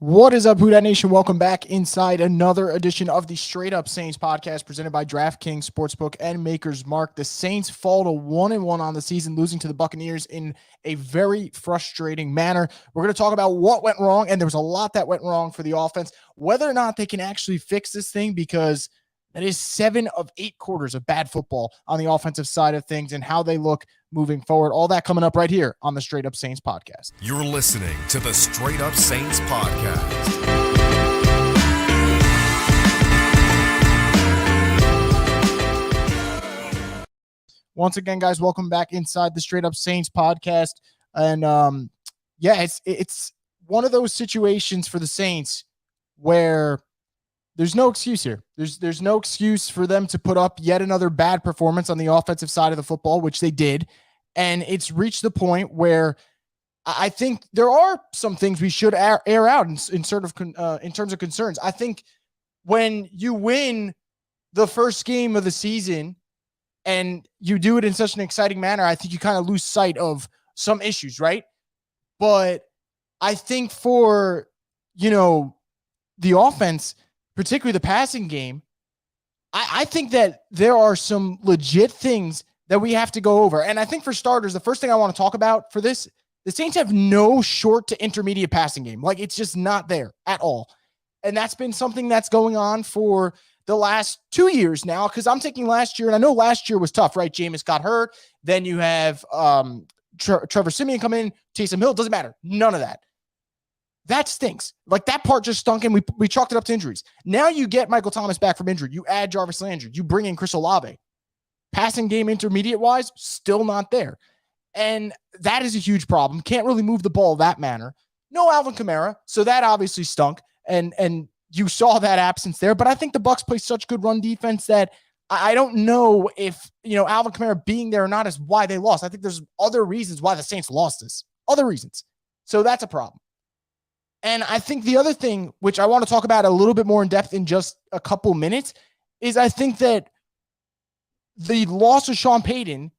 What is up, Who Dat Nation? Welcome back inside another edition of the Straight Up Saints podcast presented by DraftKings Sportsbook and Maker's Mark. The Saints fall to 1-1 on the season, losing to the Buccaneers in a very frustrating manner. We're going to talk about what went wrong, and there was a lot that went wrong for the offense, whether or not they can actually fix this thing, because that is 7 of 8 quarters of bad football on the offensive side of things and how they look moving forward. All that coming up right here on the Straight Up Saints podcast. You're listening to the Straight Up Saints podcast. Once again, guys, welcome back inside the Straight Up Saints podcast. And it's one of those situations for the Saints where there's no excuse here. There's no excuse for them to put up yet another bad performance on the offensive side of the football, which they did. And it's reached the point where I think there are some things we should air out in terms of concerns. I think when you win the first game of the season and you do it in such an exciting manner, I think you kind of lose sight of some issues, right? But I think for, the offense, particularly the passing game, I think that there are some legit things that we have to go over. And I think for starters, the first thing I want to talk about for this, the Saints have no short to intermediate passing game. Like, it's just not there at all. And that's been something that's going on for the last 2 years now, because I'm taking last year, and I know last year was tough, right? Jameis got hurt. Then you have Trevor Siemian come in, Taysom Hill. Doesn't matter. None of that. That stinks. Like, that part just stunk, and we chalked it up to injuries. Now you get Michael Thomas back from injury. You add Jarvis Landry. You bring in Chris Olave. Passing game intermediate-wise, still not there. And that is a huge problem. Can't really move the ball that manner. No Alvin Kamara, so that obviously stunk. And you saw that absence there. But I think the Bucs play such good run defense that I don't know if, Alvin Kamara being there or not is why they lost. I think there's other reasons why the Saints lost this. Other reasons. So that's a problem. And I think the other thing, which I want to talk about a little bit more in depth in just a couple minutes, is I think that the loss of Sean Payton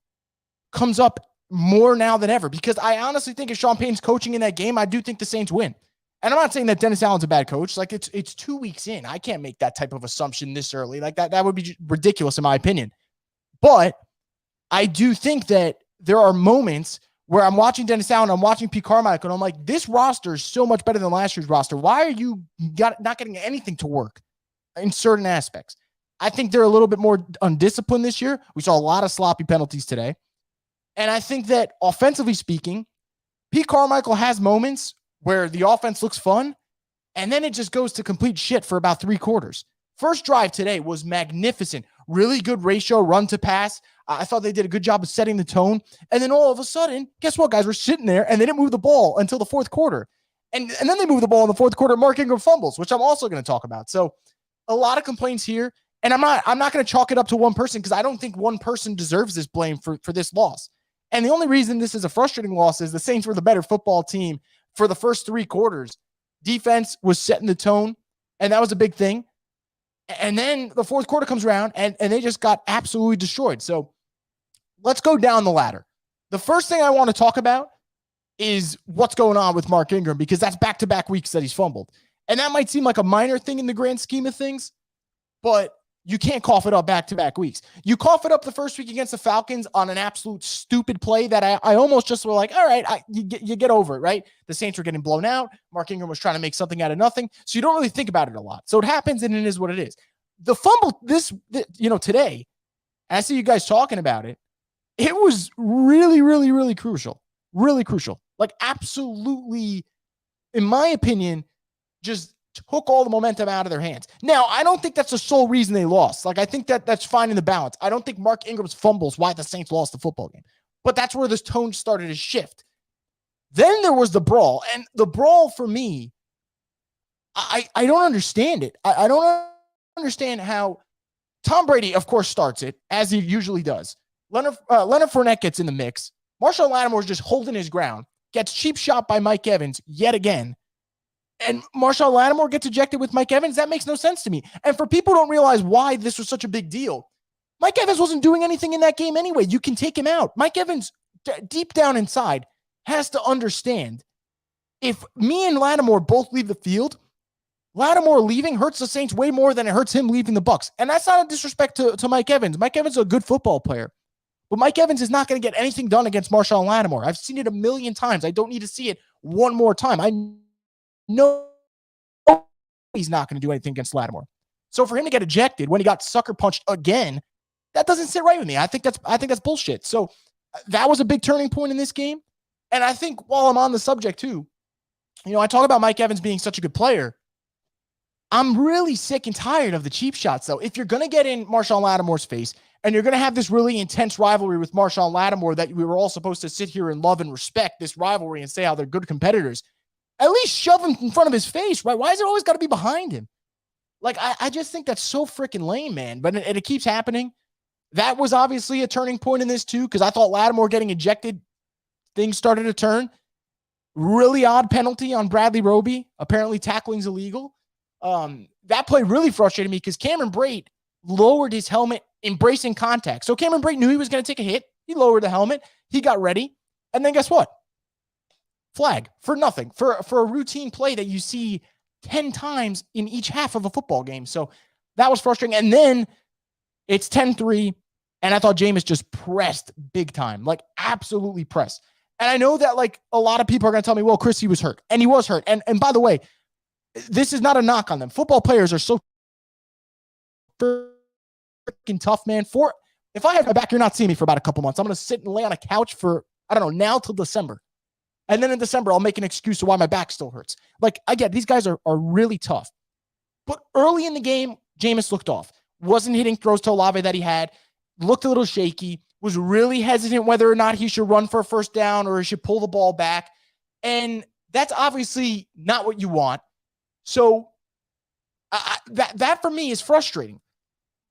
comes up more now than ever, because I honestly think if Sean Payton's coaching in that game, I do think the Saints win. And I'm not saying that Dennis Allen's a bad coach. Like, it's 2 weeks in. I can't make that type of assumption this early. Like, that would be ridiculous in my opinion. But I do think that there are moments where I'm watching Dennis Allen, I'm watching Pete Carmichael, and I'm like, this roster is so much better than last year's roster. Why are you not getting anything to work in certain aspects? I think they're a little bit more undisciplined this year. We saw a lot of sloppy penalties today. And I think that offensively speaking, Pete Carmichael has moments where the offense looks fun, and then it just goes to complete shit for about 3 quarters. First drive today was magnificent. Really good ratio, run to pass. I thought they did a good job of setting the tone. And then all of a sudden, guess what, guys? We're sitting there, and they didn't move the ball until the fourth quarter. And then they moved the ball in the fourth quarter. Mark Ingram fumbles, which I'm also going to talk about. So a lot of complaints here. And I'm not going to chalk it up to one person, because I don't think one person deserves this blame for this loss. And the only reason this is a frustrating loss is the Saints were the better football team for the first 3 quarters. Defense was setting the tone, and that was a big thing. And then the fourth quarter comes around, and they just got absolutely destroyed. So let's go down the ladder. The first thing I want to talk about is what's going on with Mark Ingram, because that's back-to-back weeks that he's fumbled. And that might seem like a minor thing in the grand scheme of things, but you can't cough it up back-to-back weeks. You cough it up the first week against the Falcons on an absolute stupid play that I almost just were like, all right, you get over it, right? The Saints were getting blown out. Mark Ingram was trying to make something out of nothing. So you don't really think about it a lot. So it happens, and it is what it is. The fumble today, and I see you guys talking about it, it was really, really, really crucial. Really crucial. Like, absolutely, in my opinion, just took all the momentum out of their hands. Now, I don't think that's the sole reason they lost. Like, I think that's finding the balance. I don't think Mark Ingram's fumbles why the Saints lost the football game. But that's where this tone started to shift. Then there was the brawl. And the brawl, for me, I don't understand it. I don't understand how Tom Brady, of course, starts it, as he usually does. Leonard Fournette gets in the mix. Marshall Lattimore's just holding his ground. Gets cheap shot by Mike Evans yet again. And Marshall Lattimore gets ejected with Mike Evans. That makes no sense to me. And for people who don't realize why this was such a big deal, Mike Evans wasn't doing anything in that game anyway. You can take him out. Mike Evans, deep down inside, has to understand if me and Lattimore both leave the field, Lattimore leaving hurts the Saints way more than it hurts him leaving the Bucs. And that's not a disrespect to Mike Evans. Mike Evans is a good football player. But Mike Evans is not going to get anything done against Marshawn Lattimore. I've seen it a million times. I don't need to see it one more time. I know he's not going to do anything against Lattimore. So for him to get ejected when he got sucker punched again, that doesn't sit right with me. I think that's bullshit. So that was a big turning point in this game. And I think while I'm on the subject too, I talk about Mike Evans being such a good player. I'm really sick and tired of the cheap shots, though. If you're going to get in Marshawn Lattimore's face and you're going to have this really intense rivalry with Marshawn Lattimore that we were all supposed to sit here and love and respect this rivalry and say how they're good competitors, at least shove him in front of his face, right? Why is it always got to be behind him? Like, I just think that's so freaking lame, man. But it keeps happening. That was obviously a turning point in this, too, because I thought Lattimore getting ejected, things started to turn. Really odd penalty on Bradley Roby. Apparently tackling's illegal. That play really frustrated me because Cameron Brate lowered his helmet, embracing contact. So Cameron Brate knew he was going to take a hit. He lowered the helmet. He got ready. And then guess what? Flag for nothing, for a routine play that you see 10 times in each half of a football game. So that was frustrating. And then it's 10-3. And I thought Jameis just pressed big time, like absolutely pressed. And I know that like a lot of people are going to tell me, well, Chris, he was hurt. And he was hurt. And by the way, this is not a knock on them. Football players are so freaking tough, man. If I have my back, you're not seeing me for about a couple months. I'm going to sit and lay on a couch for, I don't know, now till December. And then in December, I'll make an excuse to why my back still hurts. Like, I get these guys are really tough. But early in the game, Jameis looked off. Wasn't hitting throws to Olave that he had. Looked a little shaky. Was really hesitant whether or not he should run for a first down or he should pull the ball back. And that's obviously not what you want. So that for me is frustrating.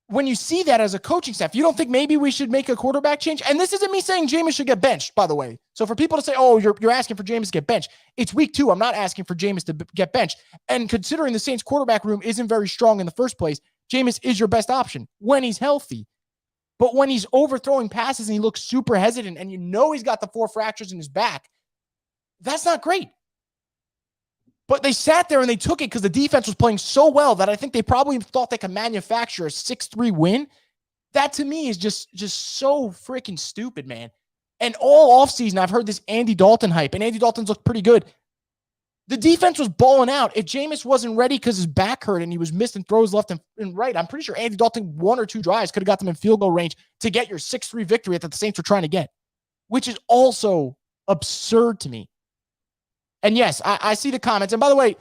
When you see that as a coaching staff, you don't think maybe we should make a quarterback change? And this isn't me saying Jameis should get benched, by the way. So for people to say, oh, you're asking for Jameis to get benched, it's week 2. I'm not asking for Jameis to get benched. And considering the Saints quarterback room isn't very strong in the first place, Jameis is your best option when he's healthy. But when he's overthrowing passes and he looks super hesitant and he's got the 4 fractures in his back, that's not great. But they sat there and they took it because the defense was playing so well that I think they probably thought they could manufacture a 6-3 win. That to me is just so freaking stupid, man. And all offseason, I've heard this Andy Dalton hype, and Andy Dalton's looked pretty good. The defense was balling out. If Jameis wasn't ready because his back hurt and he was missing throws left and right, I'm pretty sure Andy Dalton 1 or 2 drives could have got them in field goal range to get your 6-3 victory that the Saints were trying to get, which is also absurd to me. And yes, I see the comments. And by the way,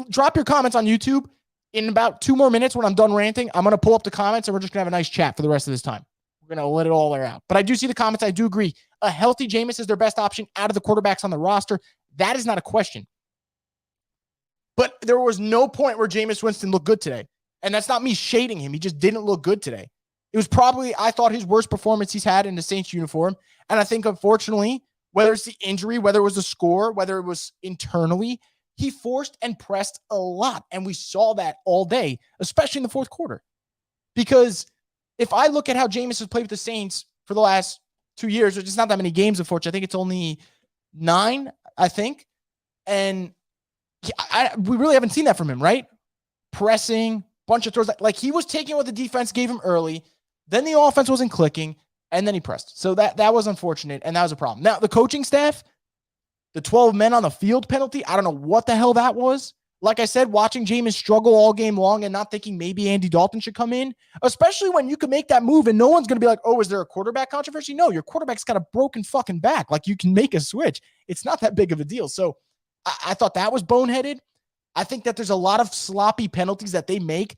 drop your comments on YouTube. In about 2 more minutes when I'm done ranting, I'm going to pull up the comments and we're just going to have a nice chat for the rest of this time. We're going to let it all air out. But I do see the comments. I do agree. A healthy Jameis is their best option out of the quarterbacks on the roster. That is not a question. But there was no point where Jameis Winston looked good today. And that's not me shading him. He just didn't look good today. It was probably, I thought, his worst performance he's had in the Saints uniform. And I think, unfortunately, whether it's the injury, whether it was the score, whether it was internally, he forced and pressed a lot. And we saw that all day, especially in the fourth quarter. Because if I look at how Jameis has played with the Saints for the last 2 years, which is not that many games, unfortunately. I think it's only 9, I think. And we really haven't seen that from him, right? Pressing, bunch of throws. Like he was taking what the defense gave him early. Then the offense wasn't clicking. And then he pressed. So that was unfortunate, and that was a problem. Now, the coaching staff, the 12 men on the field penalty, I don't know what the hell that was. Like I said, watching Jameis struggle all game long and not thinking maybe Andy Dalton should come in, especially when you can make that move and no one's going to be like, oh, is there a quarterback controversy? No, your quarterback's got a broken fucking back. Like you can make a switch. It's not that big of a deal. So I thought that was boneheaded. I think that there's a lot of sloppy penalties that they make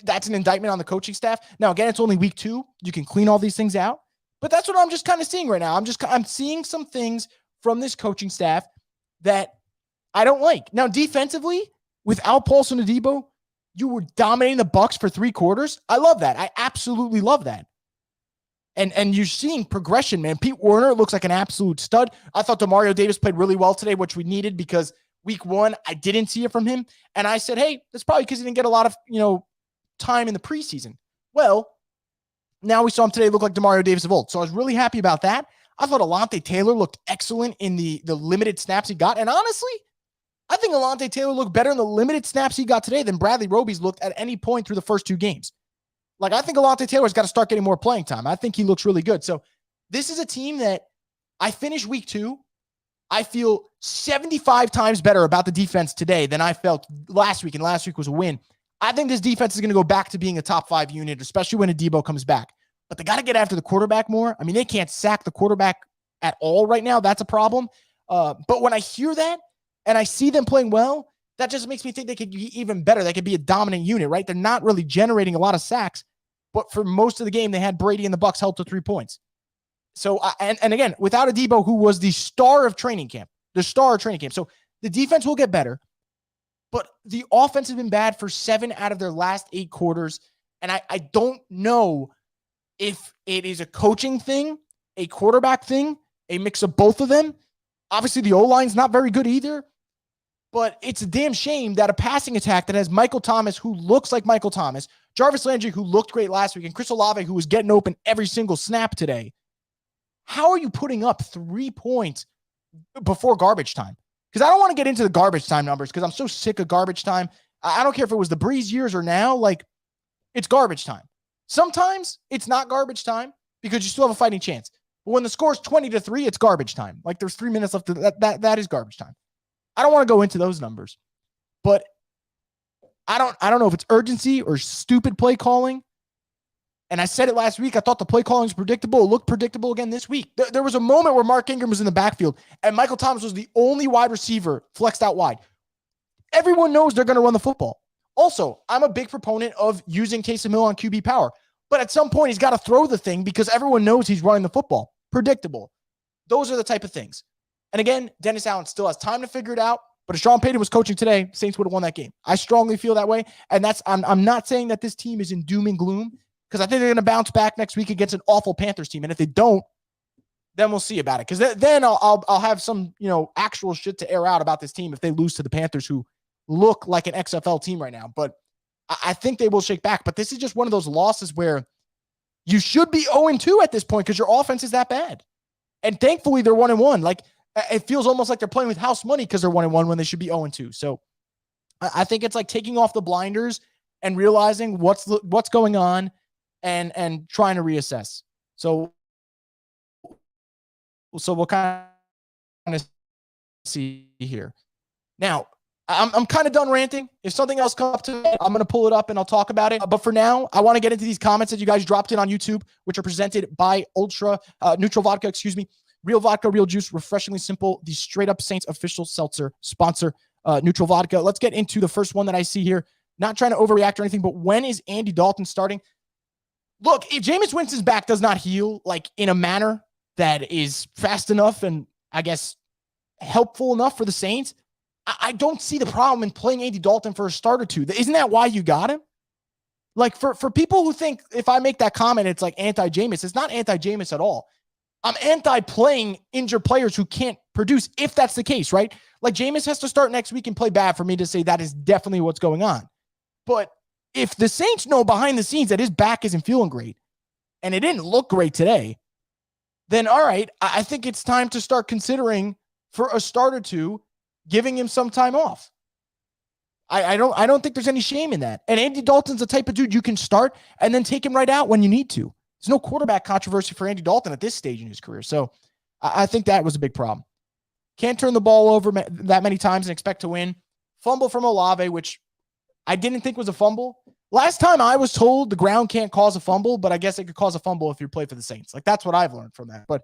that's an indictment on the coaching staff. Now, again, it's only week 2. You can clean all these things out. But that's what I'm just kind of seeing right now. I'm seeing some things from this coaching staff that I don't like. Now, defensively, without Paulson Adebo, you were dominating the Bucs for 3 quarters. I love that. I absolutely love that. And you're seeing progression, man. Pete Werner looks like an absolute stud. I thought Demario Davis played really well today, which we needed because week 1, I didn't see it from him. And I said, hey, that's probably because he didn't get a lot of, time in the preseason. Well, now we saw him today look like Demario Davis of old. So I was really happy about that. I thought Alontae Taylor looked excellent in the limited snaps he got. And honestly, I think Alontae Taylor looked better in the limited snaps he got today than Bradley Roby's looked at any point through the first 2 games. Like, I think Alontae Taylor's got to start getting more playing time. I think he looks really good. So this is a team that I finished week 2. I feel 75 times better about the defense today than I felt last week, and last week was a win. I think this defense is going to go back to being a top 5 unit, especially when Adebo comes back. But they got to get after the quarterback more. I mean, they can't sack the quarterback at all right now. That's a problem. But when I hear that and I see them playing well, that just makes me think they could be even better. They could be a dominant unit, right? They're not really generating a lot of sacks, but for most of the game, they had Brady and the Bucs held to 3 points. So, and again, without Adebo, who was the star of training camp. So the defense will get better, but the offense has been bad for 7 out of their last 8 quarters. And I don't know if it is a coaching thing, a quarterback thing, a mix of both of them. Obviously, the O-line's not very good either, but it's a damn shame that a passing attack that has Michael Thomas, who looks like Michael Thomas, Jarvis Landry, who looked great last week, and Chris Olave, who was getting open every single snap today. How are you putting up 3 points before garbage time? Because I don't want to get into the garbage time numbers because I'm so sick of garbage time. I don't care if it was the Breeze years or now. Like, it's garbage time. Sometimes it's not garbage time because you still have a fighting chance. But when the score is 20-3, it's garbage time. Like, there's 3 minutes left. That is garbage time. I don't want to go into those numbers, but I don't know if it's urgency or stupid play calling. And I said it last week. I thought the play calling was predictable. It looked predictable again this week. There was a moment where Mark Ingram was in the backfield and Michael Thomas was the only wide receiver flexed out wide. Everyone knows they're going to run the football. Also, I'm a big proponent of using Taysom Hill on QB power, but at some point he's got to throw the thing because everyone knows he's running the football. Predictable. Those are the type of things. And again, Dennis Allen still has time to figure it out, but if Sean Payton was coaching today, Saints would have won that game. I strongly feel that way. And I'm not saying that this team is in doom and gloom because I think they're going to bounce back next week against an awful Panthers team. And if they don't, then we'll see about it. Because then I'll have some, actual shit to air out about this team if they lose to the Panthers, who look like an XFL team right now. But I think they will shake back. But this is just one of those losses where you should be 0-2 at this point because your offense is that bad. And thankfully they're 1-1. Like, it feels almost like they're playing with house money because they're 1-1 when they should be 0-2. So I think it's like taking off the blinders and realizing what's going on and trying to reassess. So we'll kind of see here. Now, I'm kind of done ranting. If something else comes up to me, I'm going to pull it up and I'll talk about it. But for now, I want to get into these comments that you guys dropped in on YouTube, which are presented by Neutral Vodka, Real vodka, real juice, refreshingly simple. The Straight Up Saints official seltzer sponsor, Neutral Vodka. Let's get into the first one that I see here. Not trying to overreact or anything, but when is Andy Dalton starting? Look, if Jameis Winston's back does not heal like in a manner that is fast enough and I guess helpful enough for the Saints, I don't see the problem in playing Andy Dalton for a start or two. Isn't that why you got him? Like, for people who think if I make that comment, it's like anti-Jameis. It's not anti-Jameis at all. I'm anti-playing injured players who can't produce if that's the case, right? Like, Jameis has to start next week and play bad for me to say that is definitely what's going on. But if the Saints know behind the scenes that his back isn't feeling great and it didn't look great today, then all right, I think it's time to start considering for a start or two, giving him some time off. I don't think there's any shame in that. And Andy Dalton's the type of dude you can start and then take him right out when you need to. There's no quarterback controversy for Andy Dalton at this stage in his career. So I think that was a big problem. Can't turn the ball over that many times and expect to win. Fumble from Olave, which I didn't think was a fumble. Last time I was told the ground can't cause a fumble, but I guess it could cause a fumble if you play for the Saints. Like, that's what I've learned from that. But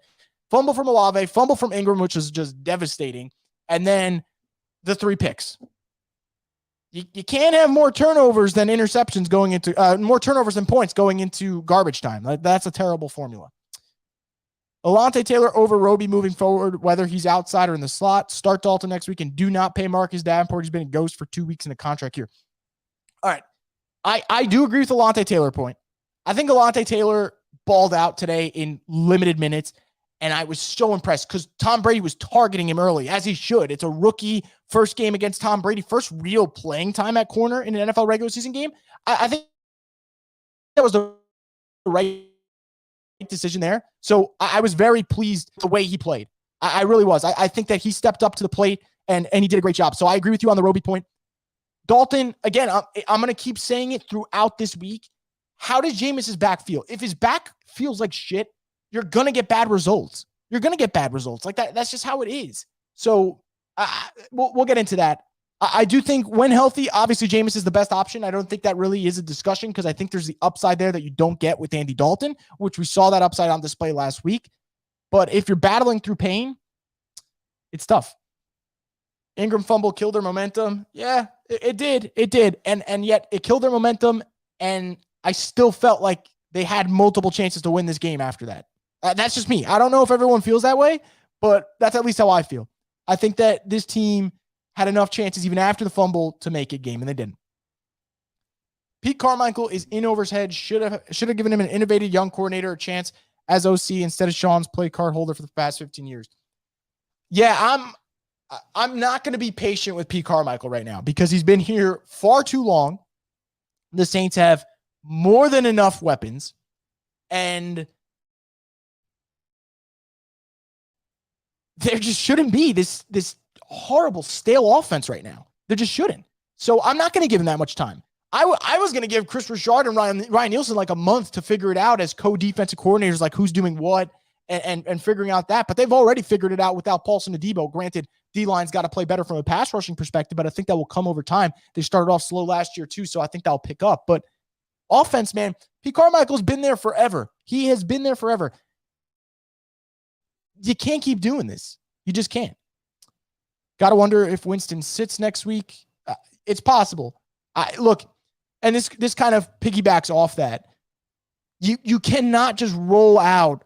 fumble from Olave, fumble from Ingram, which is just devastating. And then the 3 picks. You can't have more turnovers than interceptions going into more turnovers than points going into garbage time. That's a terrible formula. Alontae Taylor over Roby moving forward, whether he's outside or in the slot. Start Dalton next week and do not pay Marcus Davenport. He's been a ghost for 2 weeks in the contract here. All right. I do agree with the Alontae Taylor point. I think Alontae Taylor balled out today in limited minutes. And I was so impressed because Tom Brady was targeting him early, as he should. It's a rookie first game against Tom Brady, first real playing time at corner in an NFL regular season game. I think that was the right decision there. So I was very pleased with the way he played. I really was. I think that he stepped up to the plate and he did a great job. So I agree with you on the Roby point. Dalton, again, I'm going to keep saying it throughout this week. How does Jameis's back feel? If his back feels like shit, you're going to get bad results. You're going to get bad results like that. That's just how it is. So we'll get into that. I do think when healthy, obviously Jameis is the best option. I don't think that really is a discussion because I think there's the upside there that you don't get with Andy Dalton, which we saw that upside on display last week. But if you're battling through pain, it's tough. Ingram fumble killed their momentum. Yeah, it did. It did. And yet it killed their momentum. And I still felt like they had multiple chances to win this game after that. That's just me. I don't know if everyone feels that way, but that's at least how I feel. I think that this team had enough chances even after the fumble to make a game, and they didn't. Pete Carmichael is in over his head. Should have given him an innovative young coordinator a chance as OC instead of Sean's play card holder for the past 15 years. Yeah, I'm not going to be patient with Pete Carmichael right now because he's been here far too long. The Saints have more than enough weapons, and there just shouldn't be this horrible, stale offense right now. There just shouldn't. So I'm not going to give him that much time. I was going to give Chris Richard and Ryan Nielsen like a month to figure it out as co-defensive coordinators, like who's doing what and figuring out that. But they've already figured it out without Paulson and Debo. Granted, D-line's got to play better from a pass rushing perspective, but I think that will come over time. They started off slow last year too, so I think that'll pick up. But offense, man, Pete Carmichael's been there forever. He has been there forever. You can't keep doing this. You just can't. Got to wonder if Winston sits next week. It's possible. Look, and this kind of piggybacks off that. You cannot just roll out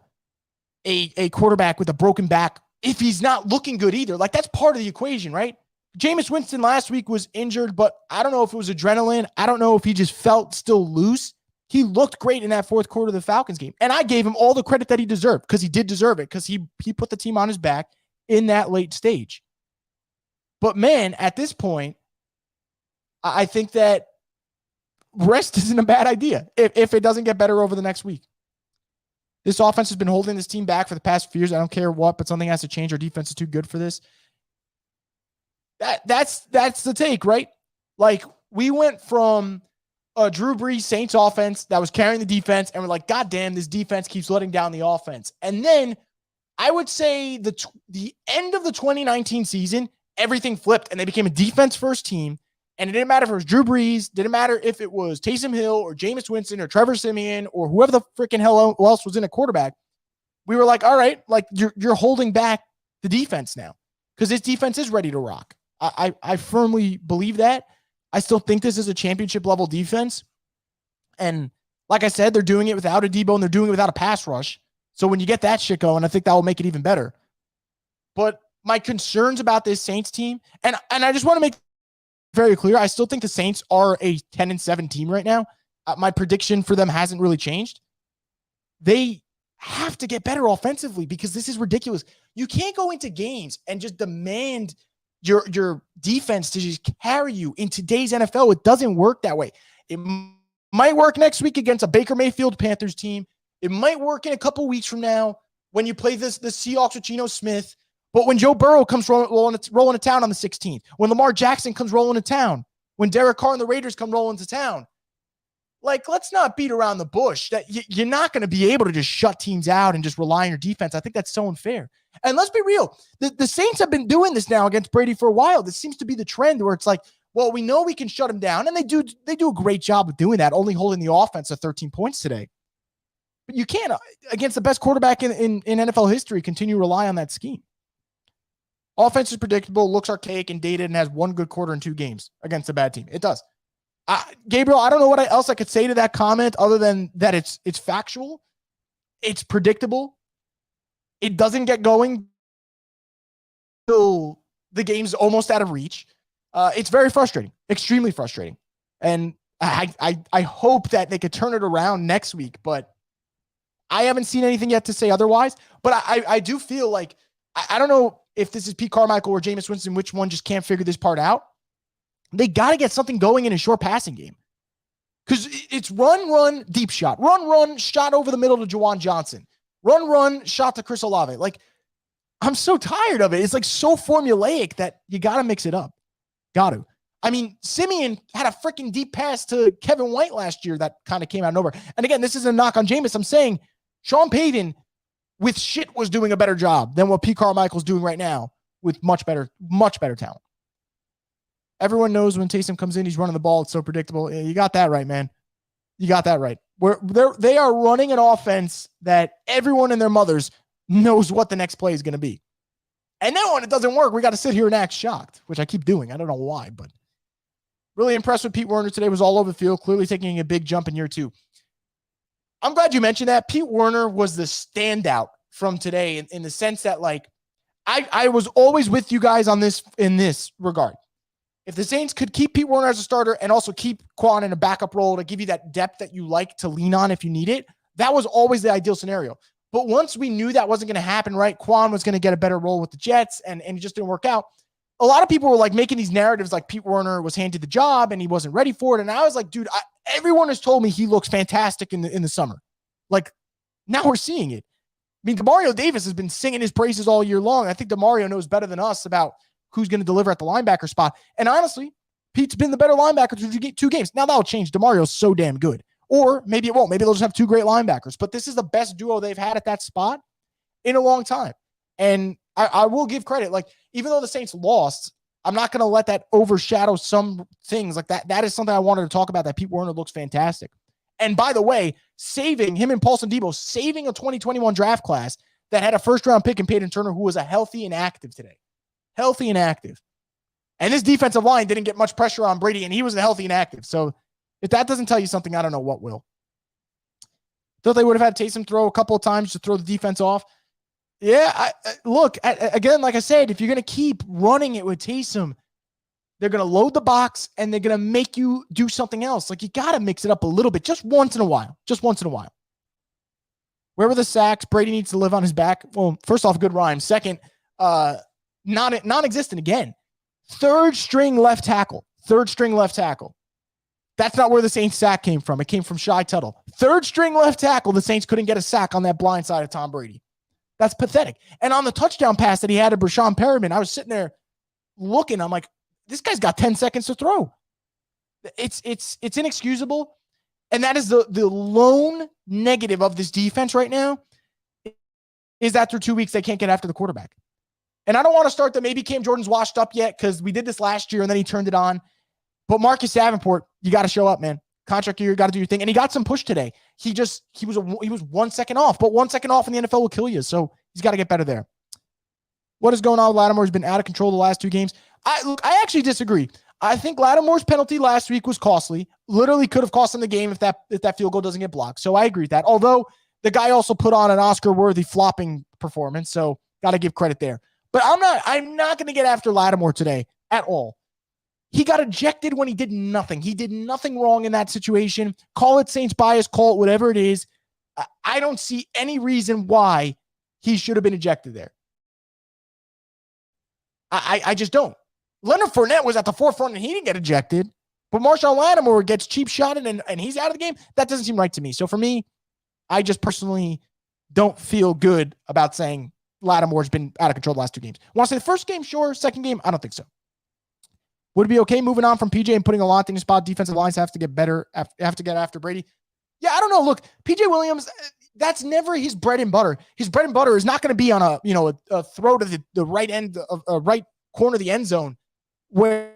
a quarterback with a broken back if he's not looking good either. Like, that's part of the equation, right? Jameis Winston last week was injured, but I don't know if it was adrenaline. I don't know if he just felt still loose. He looked great in that fourth quarter of the Falcons game. And I gave him all the credit that he deserved because he did deserve it because he put the team on his back in that late stage. But man, at this point, I think that rest isn't a bad idea if it doesn't get better over the next week. This offense has been holding this team back for the past few years. I don't care what, but something has to change. Our defense is too good for this. That's the take, right? Like, we went from a Drew Brees Saints offense that was carrying the defense, and we're like, God damn, this defense keeps letting down the offense. And then I would say the end of the 2019 season, everything flipped, and they became a defense-first team. And it didn't matter if it was Drew Brees, didn't matter if it was Taysom Hill or Jameis Winston or Trevor Siemian or whoever the freaking hell else was in a quarterback. We were like, all right, like you're holding back the defense now because this defense is ready to rock. I firmly believe that. I still think this is a championship level defense. And like I said, they're doing it without a Debo and they're doing it without a pass rush. So when you get that shit going, I think that will make it even better. But my concerns about this Saints team, and I just want to make very clear, I still think the Saints are a 10-7 team right now. My prediction for them hasn't really changed. They have to get better offensively because this is ridiculous. You can't go into games and just demand your defense to just carry you in today's NFL. It doesn't work that way. It might work next week against a Baker Mayfield Panthers team. It might work in a couple weeks from now when you play the Seahawks with Geno Smith. But when Joe Burrow comes rolling to town on the 16th, when Lamar Jackson comes rolling to town, when Derek Carr and the Raiders come rolling to town, like, let's not beat around the bush. That you're not going to be able to just shut teams out and just rely on your defense. I think that's so unfair. And let's be real. The Saints have been doing this now against Brady for a while. This seems to be the trend where it's like, well, we know we can shut him down. And they do a great job of doing that, only holding the offense to 13 points today. But you can't, against the best quarterback in NFL history, continue to rely on that scheme. Offense is predictable, looks archaic and dated, and has one good quarter in 2 games against a bad team. It does. Gabriel, I don't know what else I could say to that comment other than that it's factual. It's predictable. It doesn't get going until the game's almost out of reach. It's very frustrating, extremely frustrating. And I hope that they could turn it around next week, but I haven't seen anything yet to say otherwise. But I do feel like, I don't know if this is Pete Carmichael or Jameis Winston, which one just can't figure this part out. They got to get something going in a short passing game. Because it's run, deep shot. Run, shot over the middle to Juwan Johnson. Run, shot to Chris Olave. Like, I'm so tired of it. It's like so formulaic that you got to mix it up. Got to. I mean, Simeon had a freaking deep pass to Kevin White last year that kind of came out of nowhere. And again, this is a knock on Jameis. I'm saying Sean Payton with shit was doing a better job than what Pete Carmichael's doing right now with much better talent. Everyone knows when Taysom comes in, he's running the ball. It's so predictable. You got that right, man. You got that right. They are running an offense that everyone and their mothers knows what the next play is going to be. And then when it doesn't work, we got to sit here and act shocked, which I keep doing. I don't know why, but really impressed with Pete Werner today. Was all over the field, clearly taking a big jump in year 2. I'm glad you mentioned that. Pete Werner was the standout from today in the sense that, like, I was always with you guys on this in this regard. If the Saints could keep Pete Werner as a starter and also keep Quan in a backup role to give you that depth that you like to lean on if you need it, that was always the ideal scenario. But once we knew that wasn't going to happen, right, Quan was going to get a better role with the Jets, and it just didn't work out. A lot of people were like making these narratives like Pete Werner was handed the job and he wasn't ready for it. And I was like, dude, everyone has told me he looks fantastic in the summer. Like, now we're seeing it. I mean, Demario Davis has been singing his praises all year long. I think Demario knows better than us about who's going to deliver at the linebacker spot. And honestly, Pete's been the better linebacker through 2 games. Now that'll change. Demario's so damn good. Or maybe it won't. Maybe they'll just have 2 great linebackers. But this is the best duo they've had at that spot in a long time. And I will give credit. Like, even though the Saints lost, I'm not going to let that overshadow some things like that. That is something I wanted to talk about, that Pete Werner looks fantastic. And by the way, saving him and Paulson Debo, saving a 2021 draft class that had a first-round pick in Peyton Turner, who was a healthy and active today. Healthy and active. And this defensive line didn't get much pressure on Brady, and he was healthy and active. So if that doesn't tell you something, I don't know what will. Thought they would have had Taysom throw a couple of times to throw the defense off. Yeah, look, again, like I said, if you're going to keep running it with Taysom, they're going to load the box, and they're going to make you do something else. Like, you got to mix it up a little bit, just once in a while. Just once in a while. Where were the sacks? Brady needs to live on his back. Well, first off, good rhyme. Second, non-existent again. Third string left tackle. That's not where the Saints sack came from. It came from Shy Tuttle. Third string left tackle. The Saints couldn't get a sack on that blind side of Tom Brady. That's pathetic. And on the touchdown pass that he had to Brashon Perriman, I was sitting there looking. I'm like, this guy's got 10 seconds to throw. It's inexcusable. And that is the lone negative of this defense right now, is that through 2 weeks they can't get after the quarterback. And I don't want to start that maybe Cam Jordan's washed up yet, because we did this last year and then he turned it on. But Marcus Davenport, you got to show up, man. Contract year, you got to do your thing. And he got some push today. He was 1 second off, but 1 second off in the NFL will kill you. So he's got to get better there. What is going on with Lattimore? He's been out of control the last 2 games. I actually disagree. I think Lattimore's penalty last week was costly. Literally could have cost him the game if that field goal doesn't get blocked. So I agree with that. Although the guy also put on an Oscar-worthy flopping performance. So got to give credit there. But I'm not going to get after Lattimore today at all. He got ejected when he did nothing. He did nothing wrong in that situation. Call it Saints bias, call it whatever it is. I don't see any reason why he should have been ejected there. I just don't. Leonard Fournette was at the forefront and he didn't get ejected. But Marshawn Lattimore gets cheap shotted and he's out of the game. That doesn't seem right to me. So for me, I just personally don't feel good about saying Lattimore's been out of control the last 2 games. Want to say the first game? Sure. Second game? I don't think so. Would it be okay moving on from PJ and putting Alontae in his spot? Defensive lines have to get better, have to get after Brady. Yeah, I don't know. Look, PJ Williams, that's never his bread and butter. His bread and butter is not going to be on a throw to the right end of right corner of the end zone where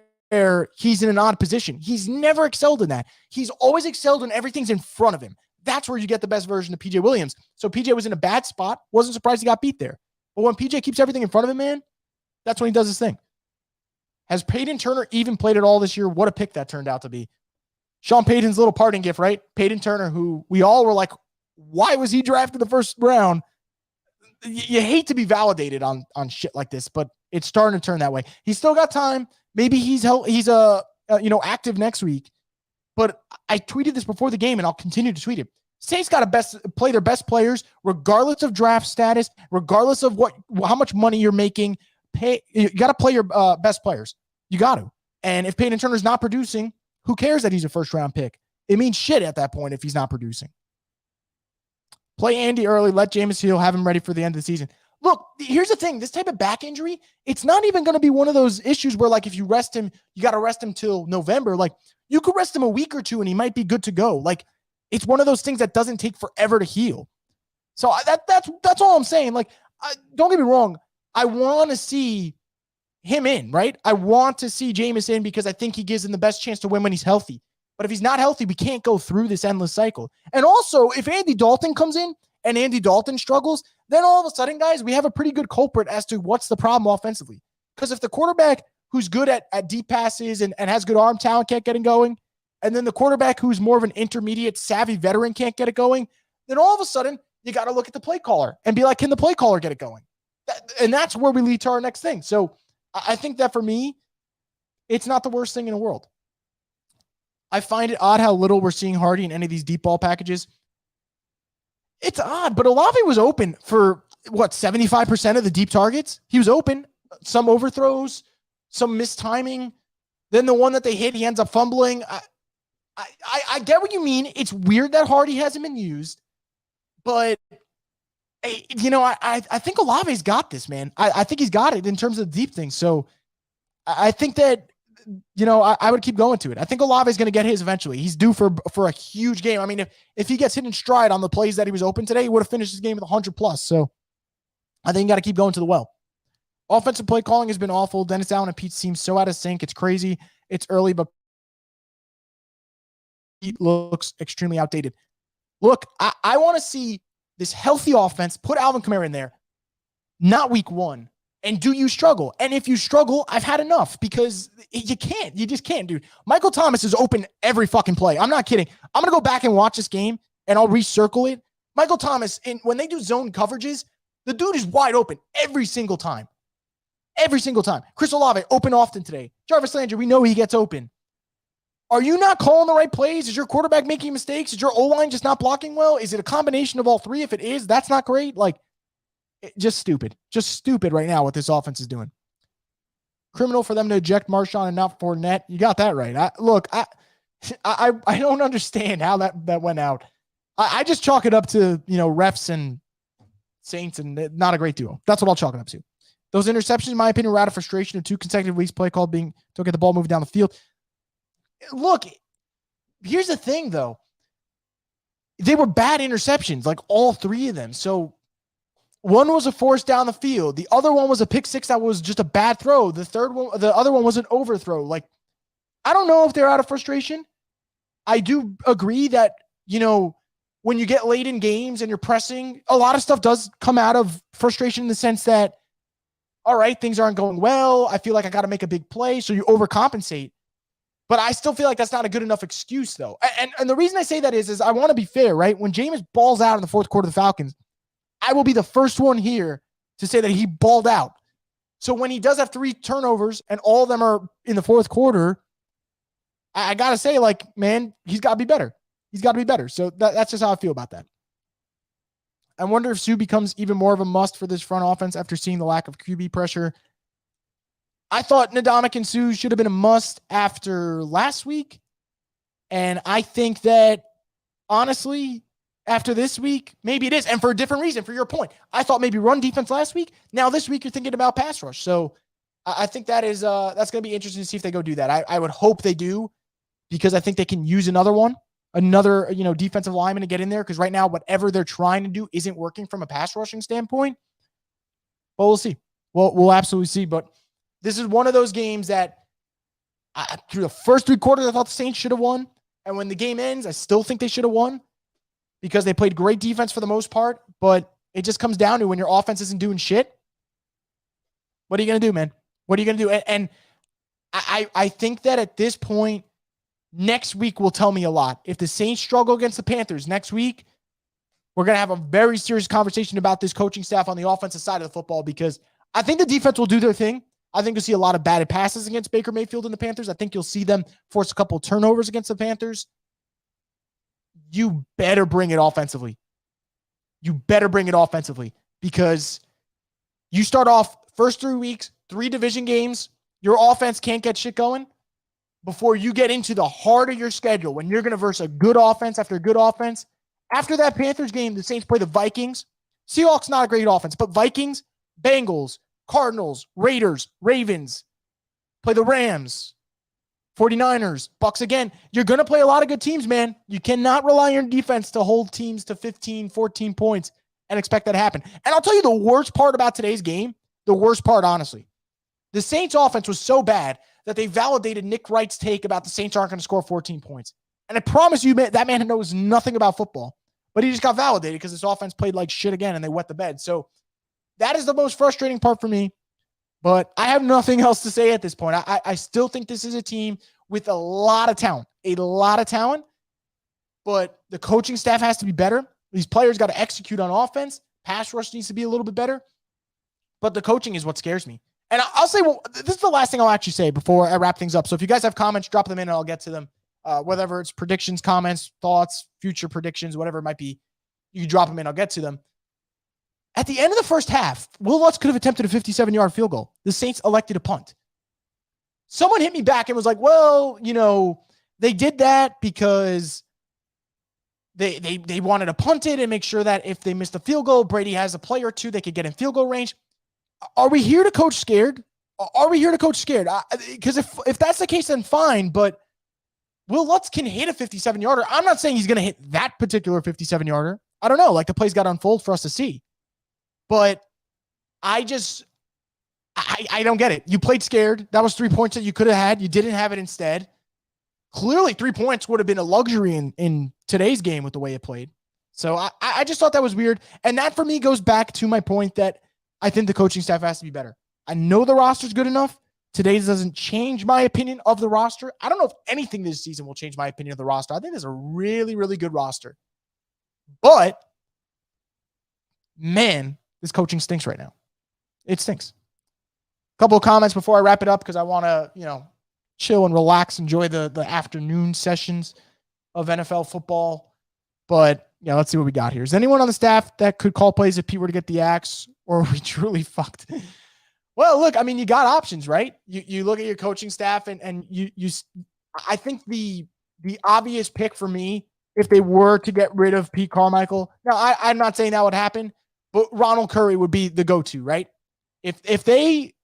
he's in an odd position. He's never excelled in that. He's always excelled when everything's in front of him. That's where you get the best version of PJ Williams. So PJ was in a bad spot. Wasn't surprised he got beat there. But when PJ keeps everything in front of him, man, that's when he does his thing. Has Peyton Turner even played at all this year? What a pick that turned out to be. Sean Payton's little parting gift, right? Peyton Turner, who we all were like, why was he drafted the first round? You hate to be validated on shit like this, but it's starting to turn that way. He's still got time. Maybe he's active next week. But I tweeted this before the game, and I'll continue to tweet it. Saints got to play their best players, regardless of draft status, regardless of how much money you're making. You got to play your best players. You got to. And if Peyton Turner's not producing, who cares that he's a first-round pick? it means shit at that point if he's not producing. Play Andy early, let Jameis heal, have him ready for the end of the season. Look, here's the thing. This type of back injury, it's not even going to be one of those issues where, like, if you rest him, you got to rest him till November. Like, you could rest him a week or two and he might be good to go. Like, it's one of those things that doesn't take forever to heal. So that's all I'm saying. Like, don't get me wrong. I want to see him in, right? I want to see Jameis in because I think he gives him the best chance to win when he's healthy. But if he's not healthy, we can't go through this endless cycle. And also, if Andy Dalton comes in and Andy Dalton struggles, then all of a sudden, guys, we have a pretty good culprit as to what's the problem offensively. Because if the quarterback who's good at deep passes and has good arm talent can't get it going, and then the quarterback who's more of an intermediate, savvy veteran can't get it going, then all of a sudden, you got to look at the play caller and be like, can the play caller get it going? And that's where we lead to our next thing. So I think that for me, it's not the worst thing in the world. I find it odd how little we're seeing Hardy in any of these deep ball packages. It's odd, but Olave was open for, 75% of the deep targets? He was open. Some overthrows, some missed timing. Then the one that they hit, he ends up fumbling. I get what you mean. It's weird that Hardy hasn't been used, but I think Olave's got this, man. I think he's got it in terms of the deep things. So I think that, I would keep going to it. I think Olave is going to get his eventually. He's due for a huge game. I mean, if he gets hit in stride on the plays that he was open today, he would have finished his game with 100 plus. So I think you got to keep going to the well. Offensive play calling has been awful. Dennis Allen and Pete seem so out of sync. It's crazy. It's early, but Pete looks extremely outdated. Look, I want to see this healthy offense. Put Alvin Kamara in there, not week one. And do you struggle? And if you struggle, I've had enough because you can't. You just can't, dude. Michael Thomas is open every fucking play. I'm not kidding. I'm going to go back and watch this game, and I'll recircle it. Michael Thomas, when they do zone coverages, the dude is wide open every single time. Every single time. Chris Olave, open often today. Jarvis Landry, we know he gets open. Are you not calling the right plays? Is your quarterback making mistakes? Is your O-line just not blocking well? Is it a combination of all three? If it is, that's not great. Like, just stupid. Just stupid right now what this offense is doing. Criminal for them to eject Marshawn and not Fournette. You got that right. I don't understand how that went out. I just chalk it up to, refs and Saints and not a great duo. That's what I'll chalk it up to. Those interceptions, in my opinion, were out of frustration of 2 consecutive weeks play called don't get the ball moving down the field. Look, here's the thing, though. They were bad interceptions, like all 3 of them. So one was a force down the field. The other one was a pick 6 that was just a bad throw. The other one was an overthrow. Like, I don't know if they're out of frustration. I do agree that, when you get late in games and you're pressing, a lot of stuff does come out of frustration in the sense that, all right, things aren't going well. I feel like I got to make a big play. So you overcompensate. But I still feel like that's not a good enough excuse, though. And the reason I say that is I want to be fair, right? When Jameis balls out in the fourth quarter of the Falcons, I will be the first one here to say that he balled out. So when he does have 3 turnovers and all of them are in the fourth quarter, I got to say, like, man, he's got to be better. He's got to be better. So that's just how I feel about that. I wonder if Sue becomes even more of a must for this front offense after seeing the lack of QB pressure. I thought Ndamukong Suh should have been a must after last week. And I think that, honestly, after this week, maybe it is. And for a different reason, for your point. I thought maybe run defense last week. Now this week you're thinking about pass rush. So I think that is that's going to be interesting to see if they go do that. I would hope they do because I think they can use another defensive lineman to get in there because right now whatever they're trying to do isn't working from a pass rushing standpoint. But we'll see. We'll absolutely see. But this is one of those games that through the first 3 quarters, I thought the Saints should have won. And when the game ends, I still think they should have won because they played great defense for the most part. But it just comes down to when your offense isn't doing shit. What are you going to do, man? What are you going to do? And I think that at this point, next week will tell me a lot. If the Saints struggle against the Panthers next week, we're going to have a very serious conversation about this coaching staff on the offensive side of the football because I think the defense will do their thing. I think you'll see a lot of batted passes against Baker Mayfield and the Panthers. I think you'll see them force a couple of turnovers against the Panthers. You better bring it offensively. You better bring it offensively because you start off first 3 weeks, 3 division games. Your offense can't get shit going. before you get into the heart of your schedule when you're going to verse a good offense after good offense. After that Panthers game, the Saints play the Vikings. Seahawks, not a great offense, but Vikings, Bengals, Cardinals, Raiders, Ravens, play the Rams, 49ers, Bucs again. You're going to play a lot of good teams, man. You cannot rely on your defense to hold teams to 15, 14 points and expect that to happen. And I'll tell you the worst part about today's game, the worst part, honestly. The Saints offense was so bad that they validated Nick Wright's take about the Saints aren't going to score 14 points. And I promise you, that man knows nothing about football, but he just got validated because his offense played like shit again and they wet the bed. So that is the most frustrating part for me, but I have nothing else to say at this point. I still think this is a team with a lot of talent, but the coaching staff has to be better. These players got to execute on offense. Pass rush needs to be a little bit better, but the coaching is what scares me. And I'll say, well, this is the last thing I'll actually say before I wrap things up. So if you guys have comments, drop them in and I'll get to them. Whether it's predictions, comments, thoughts, future predictions, whatever it might be, you can drop them in. I'll get to them. At the end of the first half, Will Lutz could have attempted a 57-yard field goal. The Saints elected a punt. Someone hit me back and was like, well, they did that because they wanted to punt it and make sure that if they missed a field goal, Brady has a play or two they could get in field goal range. Are we here to coach scared? Because if that's the case, then fine. But Will Lutz can hit a 57-yarder. I'm not saying he's going to hit that particular 57-yarder. I don't know. Like, the play's got to unfold for us to see. But I don't get it. You played scared. That was 3 points that you could have had. You didn't have it instead. Clearly, 3 points would have been a luxury in today's game with the way it played. So I just thought that was weird. And that, for me, goes back to my point that I think the coaching staff has to be better. I know the roster's good enough. Today doesn't change my opinion of the roster. I don't know if anything this season will change my opinion of the roster. I think there's a really, really good roster. But, man, this coaching stinks right now. It stinks. A couple of comments before I wrap it up because I want to, chill and relax, enjoy the afternoon sessions of NFL football. But, let's see what we got here. Is anyone on the staff that could call plays if Pete were to get the axe, or are we truly fucked? Well, look, you got options, right? You look at your coaching staff and you I think the obvious pick for me, if they were to get rid of Pete Carmichael, now I'm not saying that would happen, but Ronald Curry would be the go-to, right? If they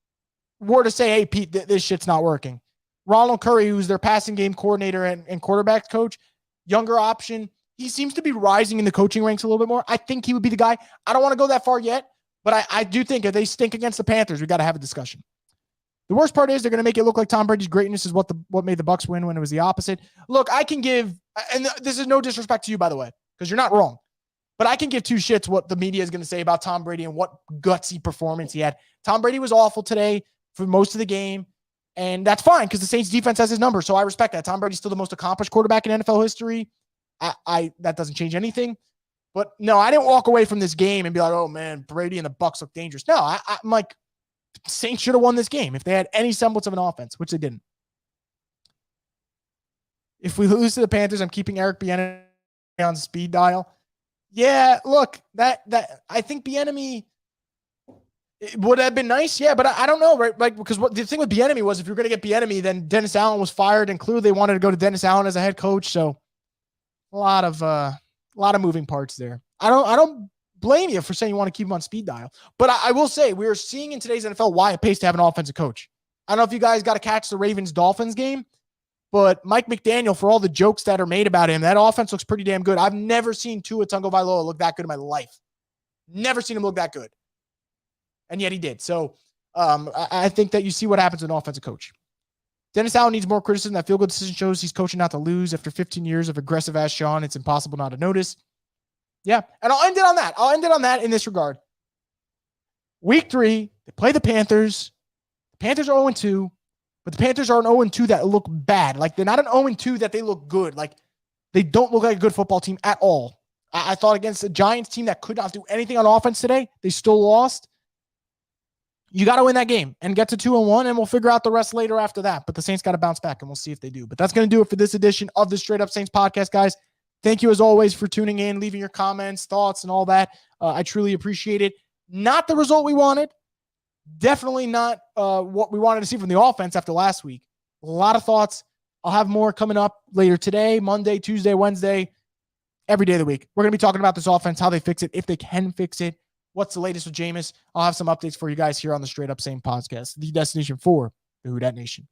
were to say, hey, Pete, this shit's not working, Ronald Curry, who's their passing game coordinator and quarterback coach, younger option, he seems to be rising in the coaching ranks a little bit more. I think he would be the guy. I don't want to go that far yet, but I do think if they stink against the Panthers, we got to have a discussion. The worst part is they're going to make it look like Tom Brady's greatness is what made the Bucs win when it was the opposite. Look, I can give, and this is no disrespect to you, by the way, because you're not wrong, but I can give two shits what the media is going to say about Tom Brady and what gutsy performance he had. Tom Brady was awful today for most of the game, and that's fine because the Saints defense has his number, so I respect that. Tom Brady's still the most accomplished quarterback in NFL history. That doesn't change anything. But no, I didn't walk away from this game and be like, oh man, Brady and the Bucs look dangerous. No, I'm like, Saints should have won this game if they had any semblance of an offense, which they didn't. If we lose to the Panthers, I'm keeping Eric Bieniemy on speed dial. Yeah, look, that I think Bieniemy, it would have been nice, yeah, but I don't know, right? Like, because the thing with Bieniemy was if you're going to get Bieniemy, then Dennis Allen was fired, and clearly they wanted to go to Dennis Allen as a head coach. So a lot of moving parts there. I don't blame you for saying you want to keep him on speed dial, but I will say we are seeing in today's NFL why it pays to have an offensive coach. I don't know if you guys got to catch the Ravens-Dolphins game, but Mike McDaniel, for all the jokes that are made about him, that offense looks pretty damn good. I've never seen Tua Tagovailoa look that good in my life. Never seen him look that good. And yet he did. So I think that you see what happens with an offensive coach. Dennis Allen needs more criticism. That field goal decision shows he's coaching not to lose. After 15 years of aggressive-ass Sean, it's impossible not to notice. Yeah, and I'll end it on that in this regard. Week 3, they play the Panthers. The Panthers are 0-2, but the Panthers are an 0-2 that look bad. Like, they're not an 0-2 that they look good. Like, they don't look like a good football team at all. I thought against a Giants team that could not do anything on offense today, they still lost. You got to win that game and get to 2-1, and we'll figure out the rest later after that. But the Saints got to bounce back, and we'll see if they do. But that's going to do it for this edition of the Straight Up Saints podcast, guys. Thank you, as always, for tuning in, leaving your comments, thoughts, and all that. I truly appreciate it. Not the result we wanted. Definitely not what we wanted to see from the offense after last week. A lot of thoughts, I'll have more coming up later today, Monday, Tuesday, Wednesday, every day of the week. We're going to be talking about this offense, how they fix it, if they can fix it, what's the latest with Jameis. I'll have some updates for you guys here on the Straight Up Sane podcast, the destination for the Who Dat Nation.